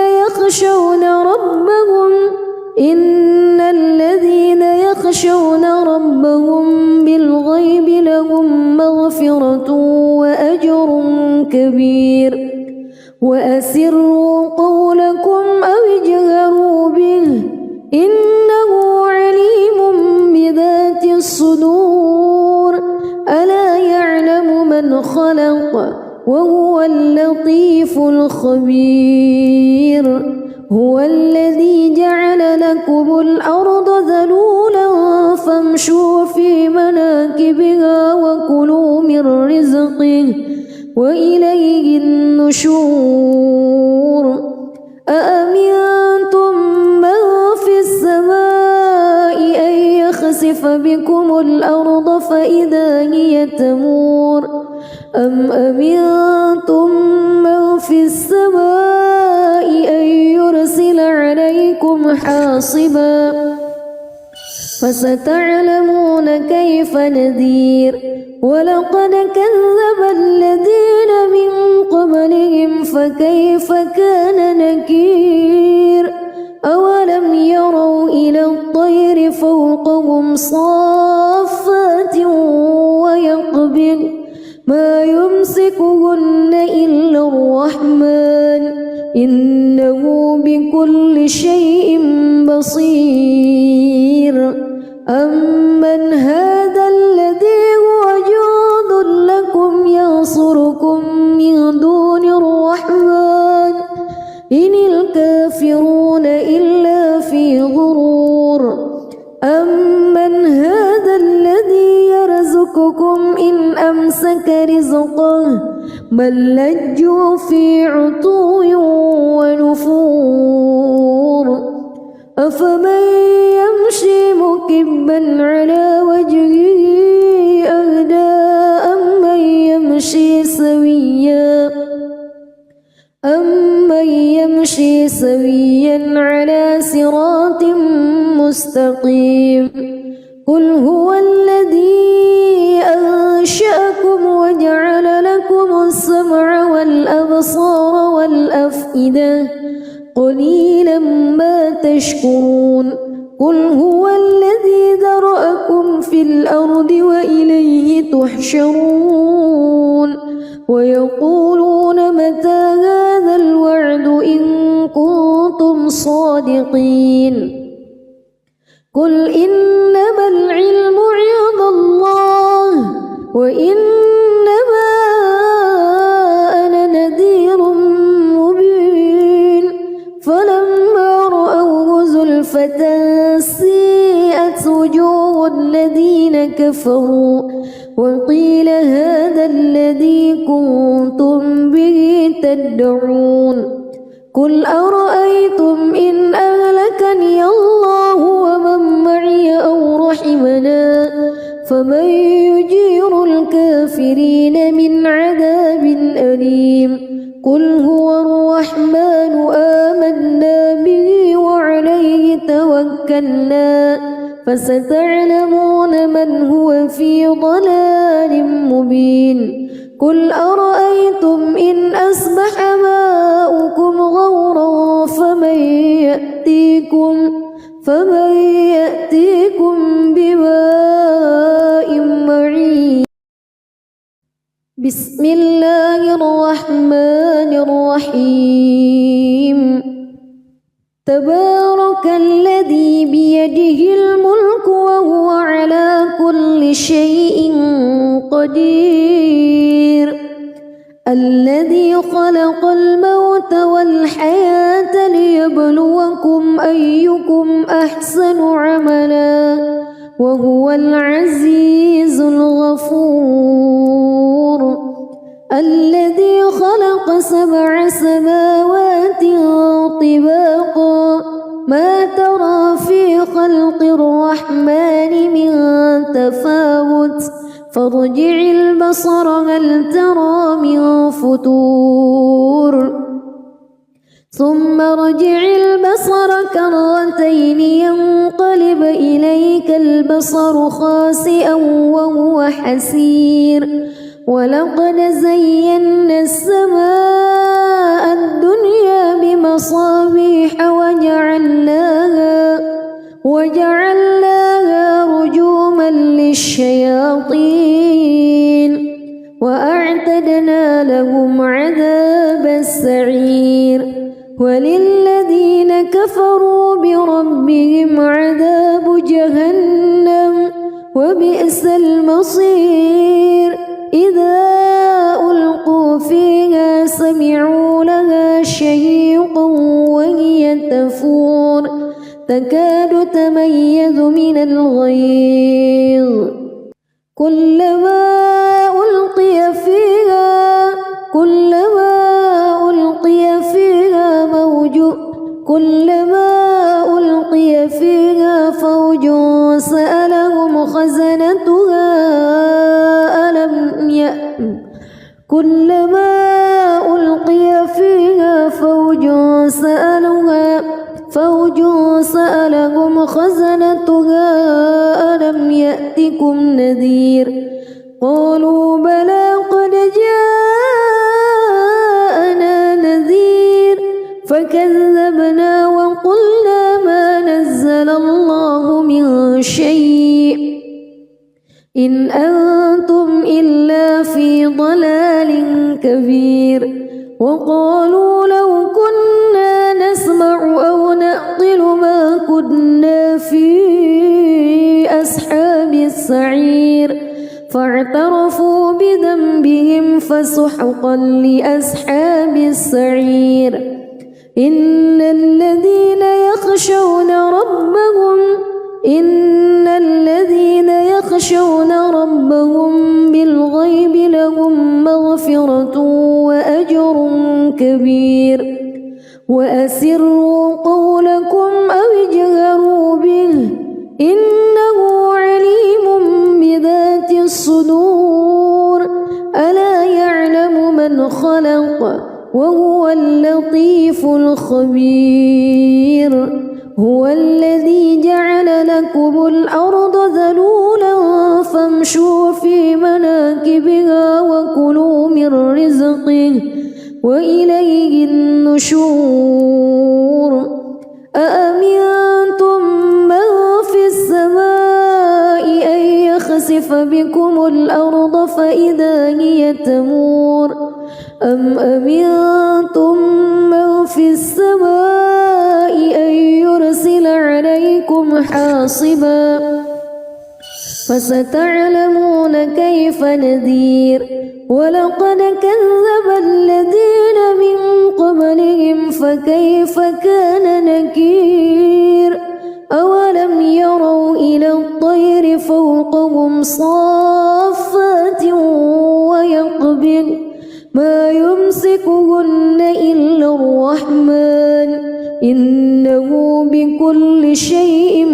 يخشون ربهم بالغيب لهم مغفرة كبير وأسروا قولكم أو اجهروا به إنه عليم بذات الصدور ألا يعلم من خلق وهو اللطيف الخبير هو الذي جعل لكم الأرض ذلولا فامشوا في مناكبها وكلوا من رزقه وإليه النشور أأمنتم من في السماء أن يخسف بكم الأرض فإذا هي تمور أم أمنتم من في السماء أن يرسل عليكم حاصبا فستعلمون كيف نذير ولقد كذب الذين من قبلهم فكيف كان نكير أولم يروا إلى الطير فوقهم صافات ويقبض ما يمسكهن إلا الرحمن إنه بكل شيء بصير أمن هذا الذي هو جند لكم ينصركم من دون الرحمن إن الكافرون إلا في غرور أمن هذا الذي يرزقكم إن أمسك رزقه بل لجوا في عتو ونفور أفمن يمشي مكبا على وجهه أهدى أمن يمشي سويا على صراط مستقيم قل هو الذي أنشأكم وجعل لكم السمع والأبصار والأفئدة قليلا ما تشكرون قل هو الذي ذرأكم في الأرض وإليه تحشرون ويقولون متى هذا الوعد إن كنتم صادقين قل إنما العلم عند الله وإنما أنا نذير مبين فلما رأوه زلفة سيئت وجوه الذين كفروا وقيل هذا الذي كنتم به تدعون قل أرأيتم إن أهلكني الله ومن معي أو رحمنا فمن يجير الكافرين من عذاب أليم قل هو الرحمن آمنا به وعليه توكلنا فستعلمون من هو في ضلال مبين قل أرأيتم إن أصبح ماؤكم غورا فمن يأتيكم بماء معين بسم الله الرحمن الرحيم تبارك الذي بيده الملك وهو على كل شيء قدير الذي خلق الموت والحياة ليبلوكم أيكم أحسن عملا وهو العزيز الغفور الذي خلق 7 سماوات طباقا ما ترى في خلق الرحمن من تفاوت فارجع البصر هل ترى من فتور ثم ارجع البصر كرتين ينقلب إليك البصر خاسئا وهو حسير ولقد زينا السماء الدنيا بمصابيح وجعلناها رجوما للشياطين وأعتدنا لهم وللذين كفروا بربهم عذاب جهنم وبئس المصير إذا ألقوا فيها سمعوا لها شهيقا وهي تفور تكاد تميز من الغيظ كلما ألقي فيها فوج سألهم خزنتها ألم يأتكم نذير قالوا بلى قد جاءنا نذير فكذبنا وقلنا ما نزل الله من شيء إن أنتم إلا في ضلال كبير وقالوا لو كنا نسمع أو نعقل ما كنا في أصحاب السعير فاعترفوا بذنبهم فسحقا لأصحاب السعير إن الذين يخشون ربهم بالغيب لهم مغفرة وأجر كبير وأسروا قولكم أو اجهروا به إنه عليم بذات الصدور ألا يعلم من خلق وهو اللطيف الخبير هو الذي جعل لكم الأرض ذلولا فامشوا في مناكبها وكلوا من رزقه وإليه النشور أأمنتم من في السماء أن يخسف بكم الأرض فإذا هي تمور أم أمنتم من في السماء أن يرسل عليكم حاصبا فستعلمون كيف نذير ولقد كذب الذين من قبلهم فكيف كان نكير أولم يروا إلى الطير فوقهم صافات ويقبض ما يمسكهن إلا الرحمن إنه بكل شيء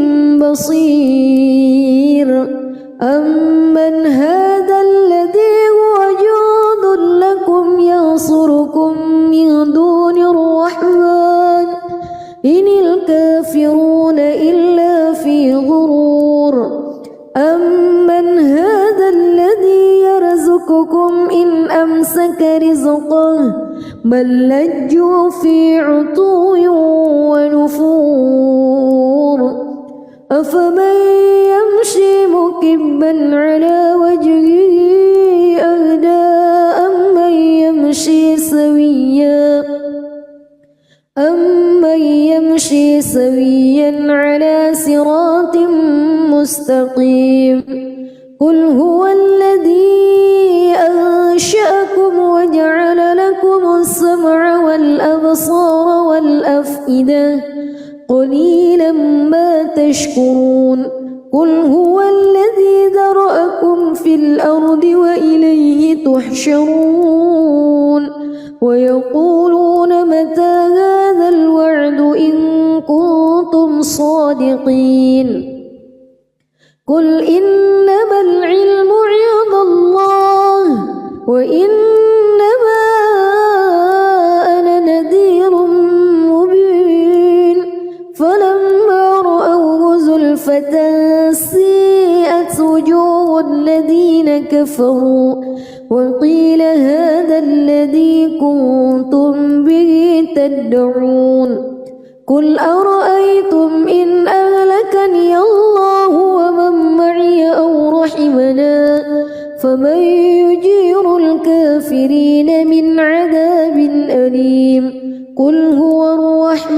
بصير أمن هذا الذي هو جند لكم ينصركم من دون الرحمن إن الكافرون إلا في غرور أمن هذا الذي يرزقكم إن أمسك رزقه بل لجوا في عتو ونفور أفمن يمشي مكبا على وجهه أهدى أمن يمشي سويا على صراط مستقيم قل هو الذي أنشأكم وجعل لكم السمع والأبصار والأفئدة قليلا ما تشكرون قل هو الذي ذرأكم في الأرض وإليه تحشرون ويقولون متى هذا الوعد إن كنتم صادقين قل إنما العلم عند الله وإنما أنا نذير مبين فلما رأوه زلفة سيئت وجوه الذين كفروا وقيل هذا الذي كنتم به تدعون قل أرأيتم إن أهلكني الله ومن معي أو رحمنا فمن يجير الكافرين من عذاب أليم قل هو الرحمن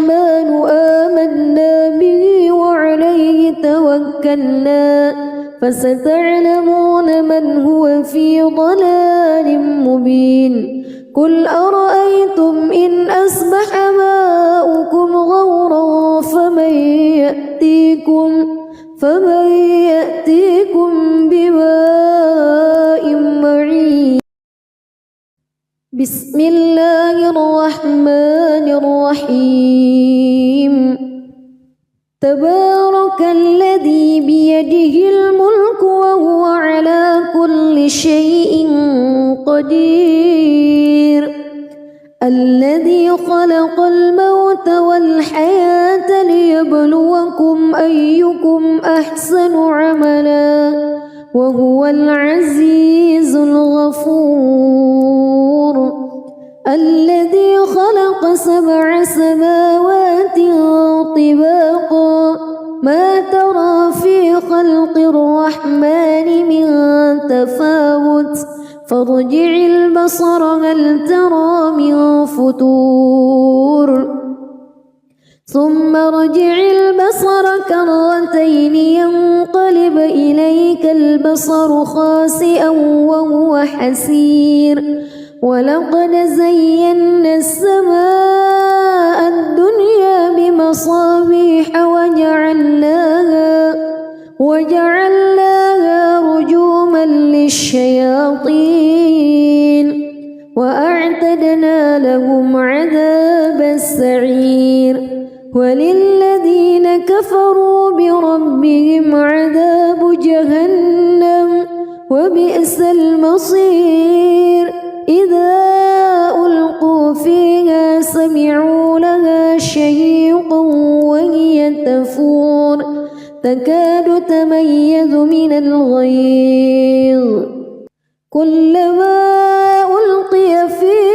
فستعلمون من هو في ضلال مبين قل أرأيتم إن أصبح ماؤكم غورا فمن يأتيكم بماء معين بسم الله الرحمن الرحيم تبارك الذي بيده الملك وهو على كل شيء قدير الذي خلق الموت والحياة ليبلوكم أيكم أحسن عملا وهو العزيز الغفور الذي خلق 7 سماوات طباقا ما ترى في خلق الرحمن من تفاوت فارجع البصر هل ترى من فطور ثم ارجع البصر كرتين ينقلب إليك البصر خاسئا وهو حسير ولقد زينا السماء الدنيا بمصابيح وجعلناها رجوما للشياطين وأعتدنا لهم عذاب السعير وللذين كفروا بربهم عذاب جهنم وبئس المصير إذا ألقوا فيها سمعوا لها شهيقا وهي تفور تكاد تميز من الغيظ كلما ألقي فيها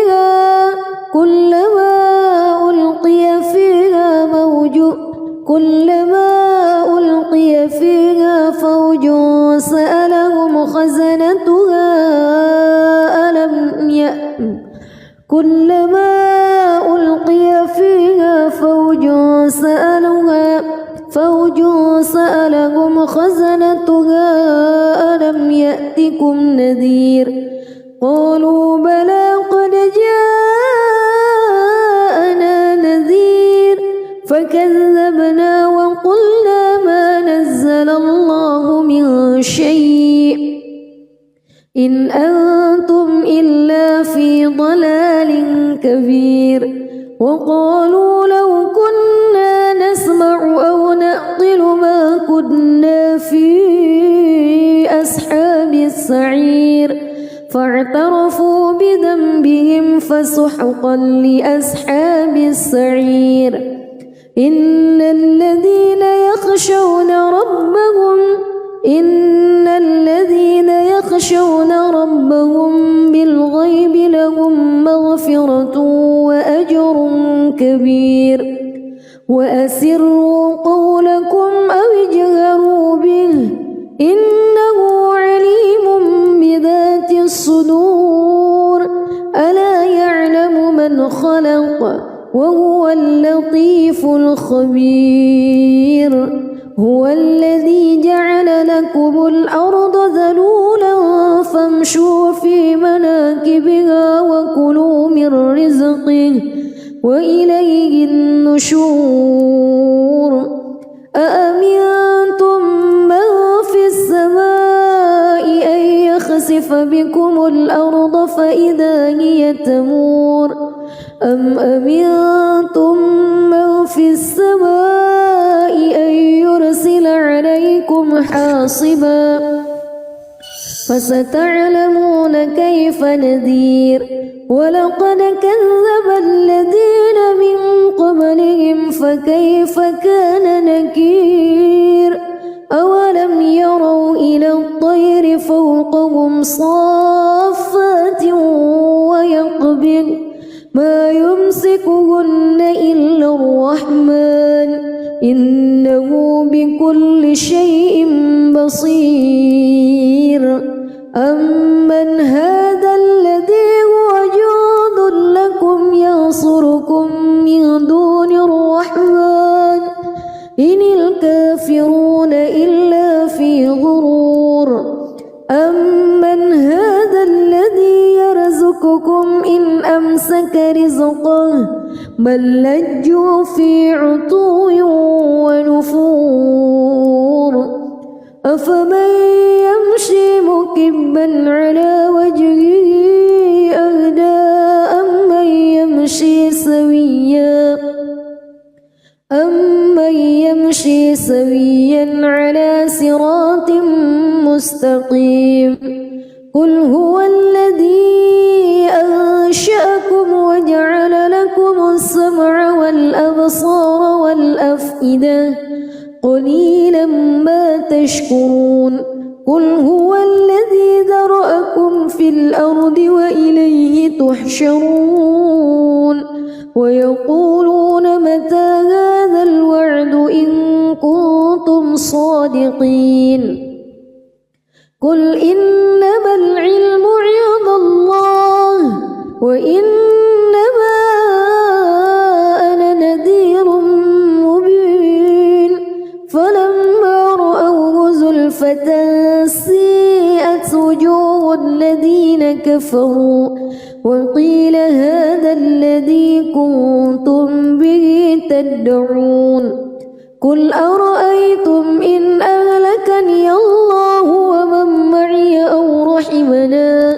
فوج سألهم خزنتها كلما ألقي فيها فوج سألهم خزنتها ألم يأتكم نذير قالوا بلى قد جاءنا نذير فكذبنا وقلنا ما نزل الله من شيء إن أنتم إلا في ضلال كبير وقالوا لو كنا نسمع أو نعقل ما كنا في أصحاب السعير فاعترفوا بذنبهم فسحقا لأصحاب السعير إن الذين يخشون ربهم بالغيب لهم مغفرة وأجر كبير وأسروا قولكم أو اجهروا به إنه عليم بذات الصدور ألا يعلم من خلق وهو اللطيف الخبير هو الذي جعل لكم الأرض ذلولا فامشوا في مناكبها وكلوا من رزقه وإليه النشور أأمنتم من في السماء أن يخسف بكم الأرض فإذا هي تمور أم أمنتم من في السماء أن يرسل عليكم حاصبا فستعلمون كيف نذير ولقد كذب الذين من قبلهم فكيف كان نكير أولم يروا إلى الطير فوقهم صافات ويقبض ما يمسكهن إلا الرحمن إنه بكل شيء بصير أمن هذا الذي هو جند لكم ينصركم من دون الرحمن إن الكافرون إلا في غرور بل لجوا في عتو ونفور أفمن يمشي مكبا على وجهه أهدى أمن يمشي سويا على صراط مستقيم قل هو الذي أنشأكم وجعل لكم السمع والأبصار والأفئدة قليلا ما تشكرون قل هو الذي ذرأكم في الأرض وإليه تحشرون ويقولون متى هذا الوعد إن كنتم صادقين قل إنما العلم عند الله وإنما أنا نذير مبين فلما رأوه زلفة سيئت وجوه الذين كفروا وقيل هذا الذي كنتم به تدعون قل أرأيتم إن أهلكني الله ومن معي أو رحمنا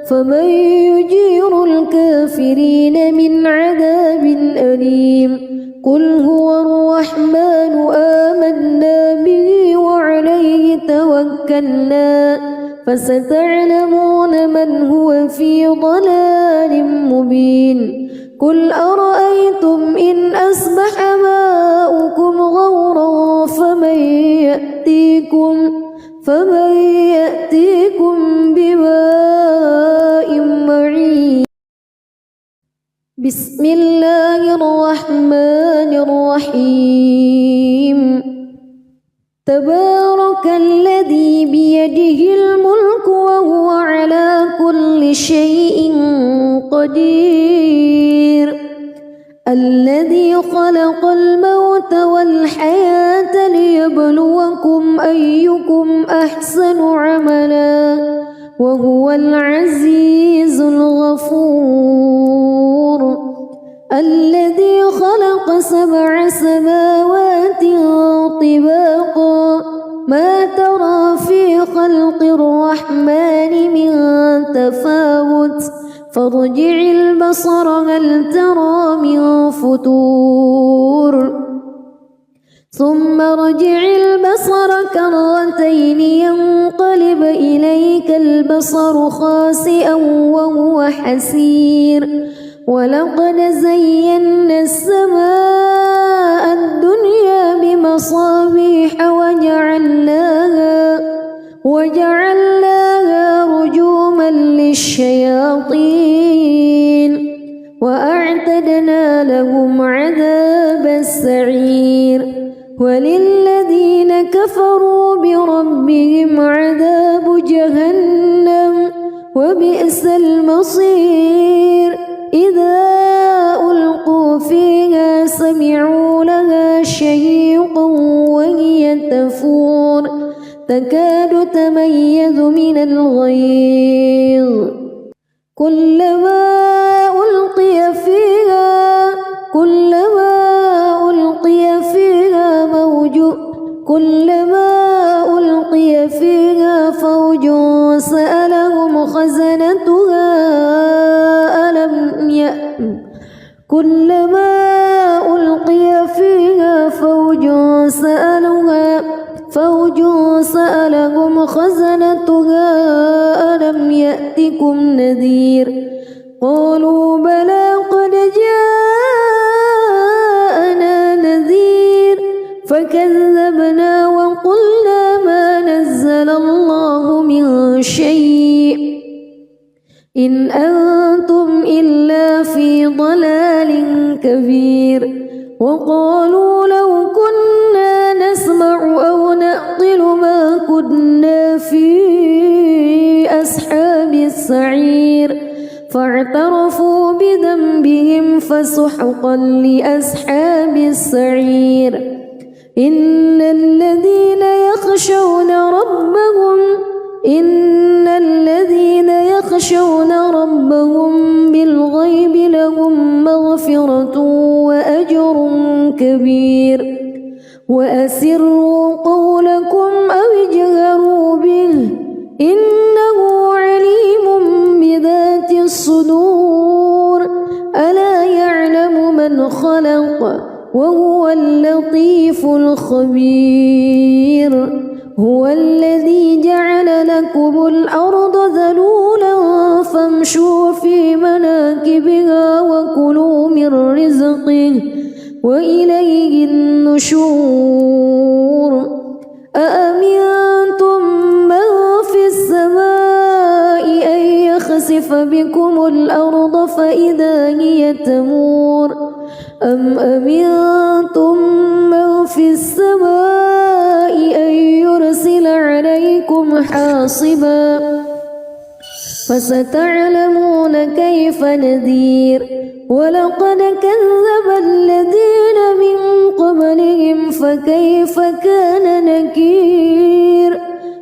فمن يجير الكافرين من عذاب أليم قل هو الرحمن آمنا به وعليه توكلنا فستعلمون من هو في ضلال مبين قل أرأيتم إن أصبح ماؤكم غورا فمن يأتيكم بماء معين بسم الله الرحمن الرحيم تبارك الذي بيده الملك وهو على كل شيء قدير الذي خلق الموت والحياة ليبلوكم أيكم أحسن عملا وهو العزيز الغفور الذي خلق 7 سماوات طباقا ما ترى في خلق الرحمن من تفاوت فارجع البصر هل ترى من فتور ثم ارجع البصر كرتين ينقلب إليك البصر خاسئا وهو حسير ولقد زينا السماء الدنيا بمصابيح وجعلناها رجوما للشياطين وأعتدنا لهم عذاب السعير وللذين كفروا بربهم عذاب جهنم وبئس المصير إذا ألقوا فيها سمعوا لها شهيقا وهي تفور تكاد تميز من الغيظ كلما ألقي فيها فوج سألهم خزنتها كلما ألقي فيها فوج سألهم خزنتها ألم يأتكم نذير قالوا بلى قد جاءنا نذير فكذبنا وقلنا ما نزل الله من شيء إن أنتم إلا في ضلال كبير وقالوا لو كنا نسمع أو نعقل ما كنا في أصحاب السعير فاعترفوا بذنبهم فسحقا لأصحاب السعير إن الذين يخشون ربهم بالغيب لهم مغفرة سحر كبير وأسروا قولكم أو اجهروا به إنه عليم بذات الصدور ألا يعلم من خلق وهو اللطيف الخبير هو الذي جعل لكم الأرض ذلولا فامشوا في مناكبها وكلوا من رزقه وإليه النشور أأمنتم من في السماء أن يخسف بكم الأرض فإذا هي تمور أم أمنتم من في السماء أن يرسل عليكم حاصبا فستعلمون كيف نذير ولقد كذب الذين من قبلهم فكيف كان نكير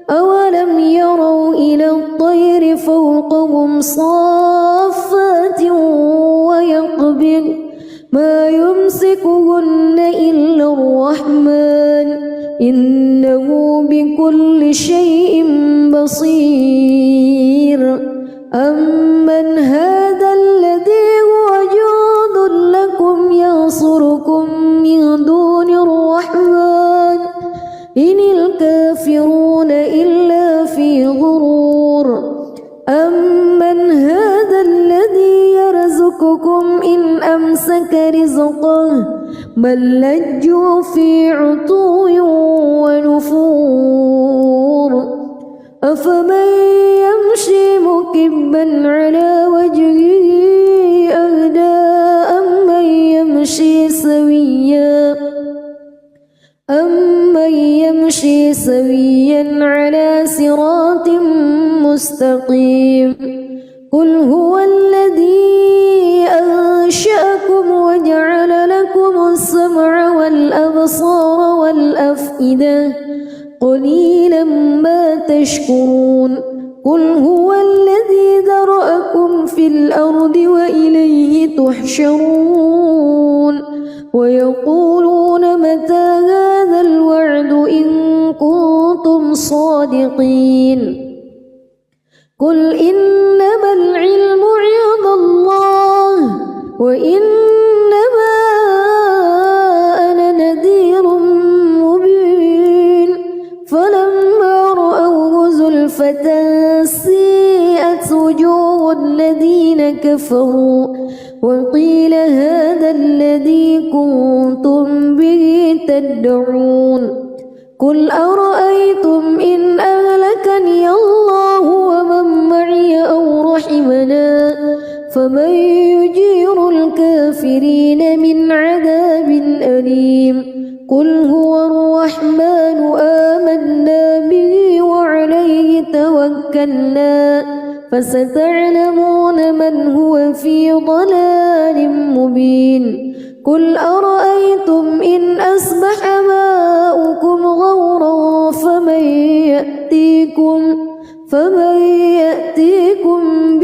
أولم يروا إلى الطير فوقهم صافات ويقبض ما يمسكهن إلا الرحمن إنه بكل شيء بصير أمن هذا الذي هو جند لكم ينصركم من دون الرحمن إن الكافرون إلا في غرور أمن هذا الذي يرزقكم إن أمسك رزقه بل لجوا في عتو ونفور أفمن يمشي مكبا على وجهه أهدى أمن يمشي سويا على صراط مستقيم قل هو الذي أنشأكم وجعل لكم السمع والأبصار والأفئدة قليلا ما تشكرون قل هو الذي ذرأكم في الأرض وإليه تحشرون ويقولون متى هذا الوعد إن كنتم صادقين قل إنما العلم عند الله وإنما أنا نذير مبين فلما رأوه زلفة سيئت وجوه الذين كفروا وقيل هذا الذي كنتم به تدعون قل أرأيتم إن أهلكني الله ومن معي أو رحمنا فمن يجير الكافرين من عذاب أليم قل هو الرحمن آمنا به وعليه توكلنا فستعلمون من هو في ضلال مبين قل أرأيتم إن أصبح ماؤكم غورا فمن يأتيكم